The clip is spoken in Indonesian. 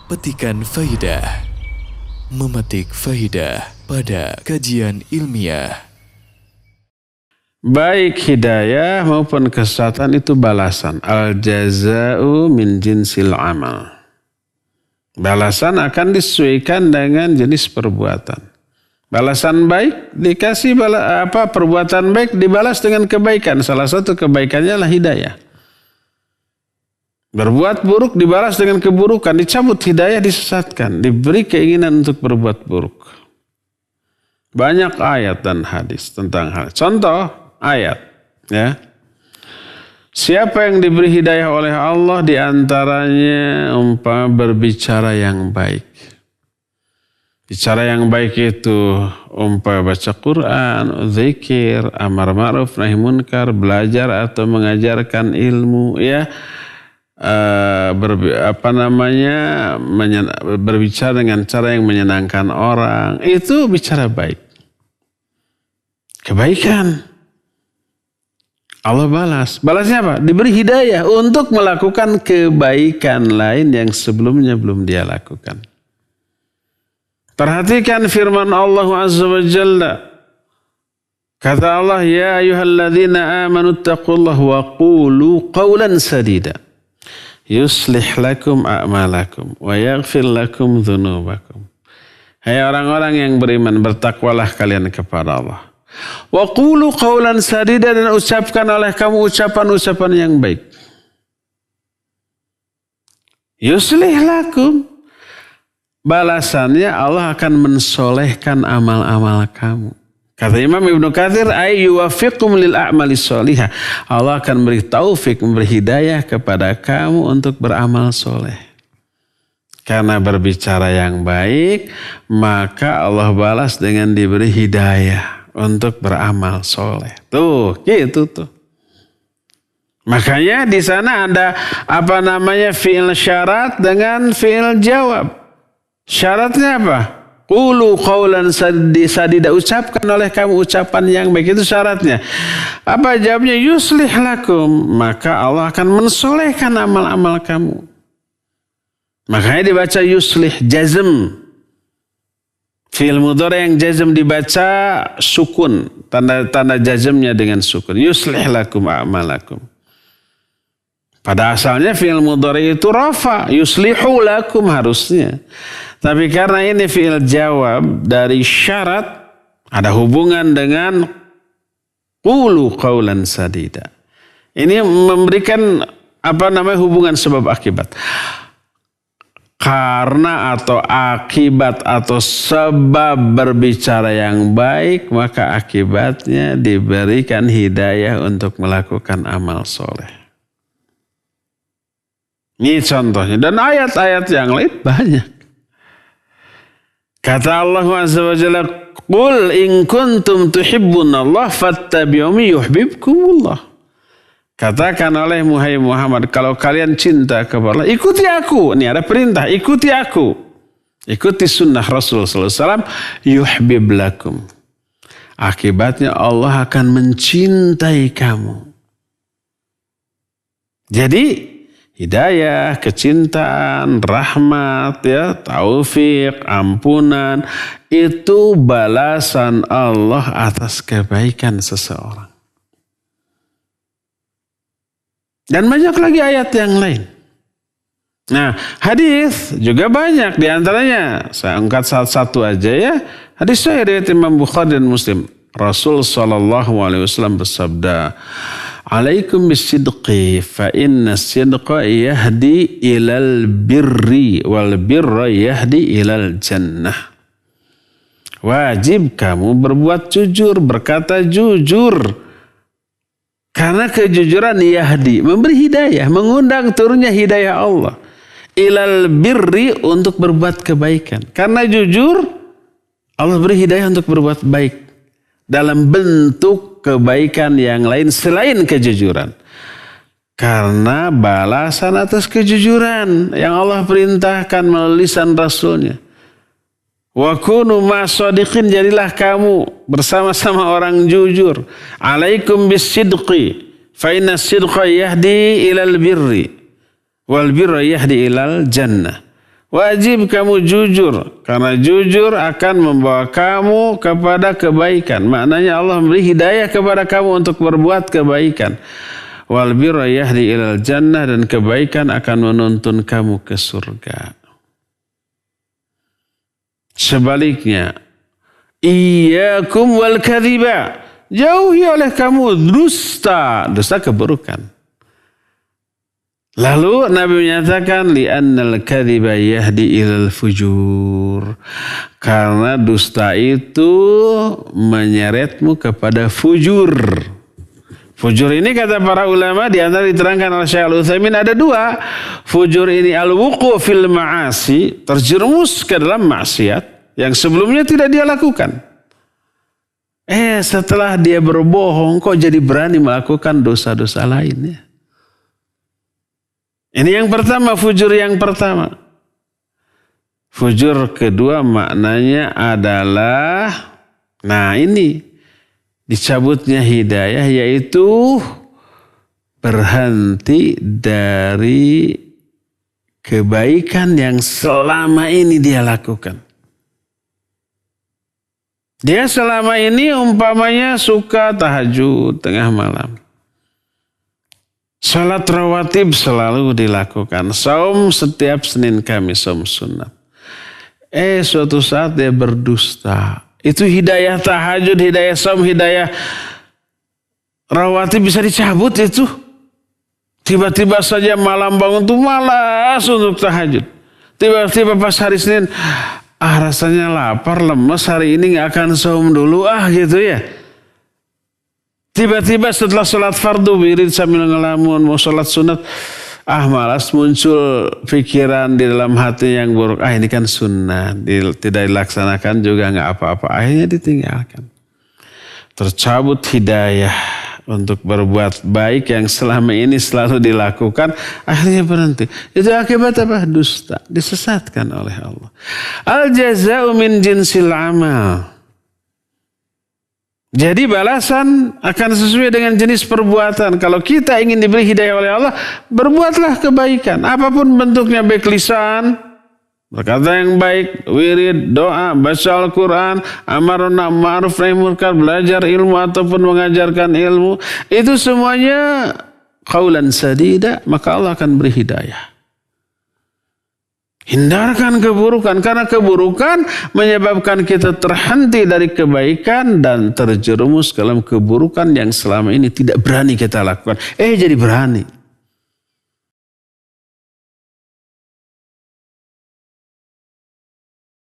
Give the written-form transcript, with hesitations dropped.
Petikan Faidah. Memetik faidah pada kajian ilmiah. Baik hidayah maupun kesesatan itu balasan. Al-jaza'u min jinsil amal. Balasan akan disesuaikan dengan jenis perbuatan. Balasan baik dikasih perbuatan baik dibalas dengan kebaikan. Salah satu kebaikannya adalah hidayah. Berbuat buruk dibalas dengan keburukan, dicabut hidayah, disesatkan, diberi keinginan untuk berbuat buruk. Banyak ayat dan hadis tentang hal. Contoh ayat, ya. Siapa yang diberi hidayah oleh Allah diantaranya berbicara yang baik. Bicara yang baik itu baca Quran, zikir, amar ma'ruf nahi munkar, belajar atau mengajarkan ilmu, ya. Berbicara dengan cara yang menyenangkan orang, itu bicara baik. Kebaikan. Allah balas. Balasnya apa? Diberi hidayah untuk melakukan kebaikan lain yang sebelumnya belum dia lakukan. Perhatikan firman Allah Azza wa Jalla. Kata Allah, ya ayyuhalladzina amanu taqullaha wa qulu qawlan sadida. Yuslih lakum a'malakum wa yaghfir lakum dhunubakum. Hai orang-orang yang beriman, bertakwalah kalian kepada Allah. Wa qulu qawlan sadida, dan ucapkan oleh kamu ucapan-ucapan yang baik. Yuslih lakum. Balasannya Allah akan mensolehkan amal-amal kamu. Kata Imam Ibnu Katsir, ay yuwaffiqum lil a'malis sholihah. Allah akan beri taufik, memberi hidayah kepada kamu untuk beramal soleh. Karena berbicara yang baik, maka Allah balas dengan diberi hidayah untuk beramal soleh. Tuh, gitu tuh. Makanya di sana ada fi'il syarat dengan fi'il jawab. Syaratnya apa? Qulu qawlan sadida, ucapkan oleh kamu ucapan yang baik, itu syaratnya. Apa jawabnya? Yuslih lakum, maka Allah akan mensolehkan amal-amal kamu. Makanya dibaca yuslih, jazm. Fi'il mudhari yang jazm dibaca sukun, tanda jazmnya dengan sukun. Yuslih lakum a'malakum. Pada asalnya fi'il mudhari itu rafa, yuslihu lakum harusnya. Tapi karena ini fi'il jawab dari syarat, ada hubungan dengan qulu qawlan sadida. Ini memberikan hubungan sebab akibat. Karena atau akibat atau sebab berbicara yang baik, maka akibatnya diberikan hidayah untuk melakukan amal soleh. Ini contohnya. Dan ayat-ayat yang lain banyak. Kata Allah Azza wa Jalla, qul in kuntum tuhibbunallah fattabi'uni yuhibbukumullah. Katakan oleh Muhammad, kalau kalian cinta kepada Allah, ikuti aku. Ini ada perintah, ikuti aku. Ikuti sunnah Rasul sallallahu alaihi wasallam, yuhbib lakum. Akibatnya Allah akan mencintai kamu. Jadi hidayah, kecintaan, rahmat, ya, taufik, ampunan, itu balasan Allah atas kebaikan seseorang. Dan banyak lagi ayat yang lain. Nah, hadis juga banyak. Di antaranya, saya angkat satu aja ya. Hadis sahih riwayat Imam Bukhari dan Muslim. Rasul SAW bersabda, alaikum bisidqi fa inna sidqa yahdi ilal birri wal birra yahdi ilal jannah. Wajib kamu berbuat jujur, berkata jujur. Karena kejujuran yahdi, memberi hidayah, mengundang turunnya hidayah Allah. Ilal birri, untuk berbuat kebaikan. Karena jujur, Allah beri hidayah untuk berbuat baik. Dalam bentuk kebaikan yang lain selain kejujuran. Karena balasan atas kejujuran yang Allah perintahkan melalui lisan Rasulnya. Wa kunu ma'as-shadiqin, jadilah kamu bersama-sama orang jujur. Alaikum bis-sidqi fa inna as-sidqa yahdi ilal birri wal birra yahdi ilal jannah. Wajib kamu jujur, karena jujur akan membawa kamu kepada kebaikan. Maknanya Allah memberi hidayah kepada kamu untuk berbuat kebaikan. Wal birra yahdi ilal jannah, dan kebaikan akan menuntun kamu ke surga. Sebaliknya, iyyakum wal kadhiba, jauhi oleh kamu dusta, dusta keburukan. Lalu Nabi menyatakan li'annal kadhiba yahdi ilal fujur, karena dusta itu menyeretmu kepada fujur. Fujur ini kata para ulama di antara diterangkan oleh Syekh Al-Utsaimin ada dua. Fujur ini al-wuqu' fil ma'asi, terjerumus ke dalam maksiat yang sebelumnya tidak dia lakukan. Setelah dia berbohong kok jadi berani melakukan dosa-dosa lainnya. Ini yang pertama, fujur yang pertama. Fujur kedua maknanya adalah, nah ini dicabutnya hidayah, yaitu berhenti dari kebaikan yang selama ini dia lakukan. Dia selama ini umpamanya suka tahajud tengah malam. Salat rawatib selalu dilakukan. Saum setiap Senin Kamis, saum sunat. Suatu saat dia berdusta. Itu hidayah tahajud, hidayah saum, hidayah rawatib bisa dicabut itu. Tiba-tiba saja malam bangun tuh malas untuk tahajud. Tiba-tiba pas hari Senin, rasanya lapar, lemes, hari ini gak akan saum dulu gitu ya. Tiba-tiba setelah sholat fardu wirid sambil ngelamun mau sholat sunat, malas, muncul pikiran di dalam hati yang buruk. Ini kan sunnah, tidak dilaksanakan juga nggak apa-apa. Akhirnya ditinggalkan. Tercabut hidayah untuk berbuat baik yang selama ini selalu dilakukan. Akhirnya berhenti. Itu akibat apa? Dusta, disesatkan oleh Allah. Al jaza'u min jinsil amal. Jadi balasan akan sesuai dengan jenis perbuatan. Kalau kita ingin diberi hidayah oleh Allah, berbuatlah kebaikan. Apapun bentuknya, baik lisan, berkata yang baik, wirid, doa, baca Al-Quran, amar ma'ruf nahi munkar, belajar ilmu ataupun mengajarkan ilmu. Itu semuanya qaulan sadida, maka Allah akan beri hidayah. Hindarkan keburukan, karena keburukan menyebabkan kita terhenti dari kebaikan dan terjerumus dalam keburukan yang selama ini tidak berani kita lakukan. Jadi berani.